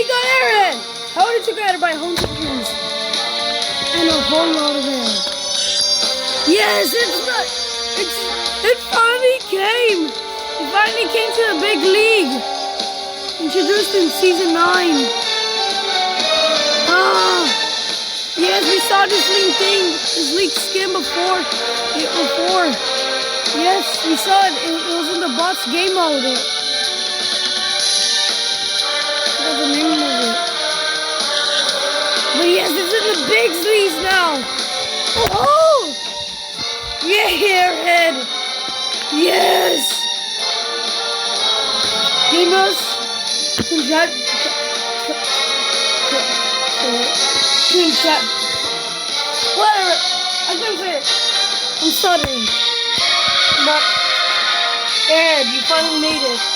got Airhead! How did you get it by 100 views? And a whole lot of air. Yes, it finally came! It finally came to the big league. Introduced in season 9. Yes, we saw this leaked skin before. Yes, we saw it. It was in the bots game mode. What's the name of it? But yes, it's in the big leagues now. Oh! Yeah, Airhead. Yes. Gamers, whatever. I couldn't say it. I'm stuttering. But Airhead, you finally made it.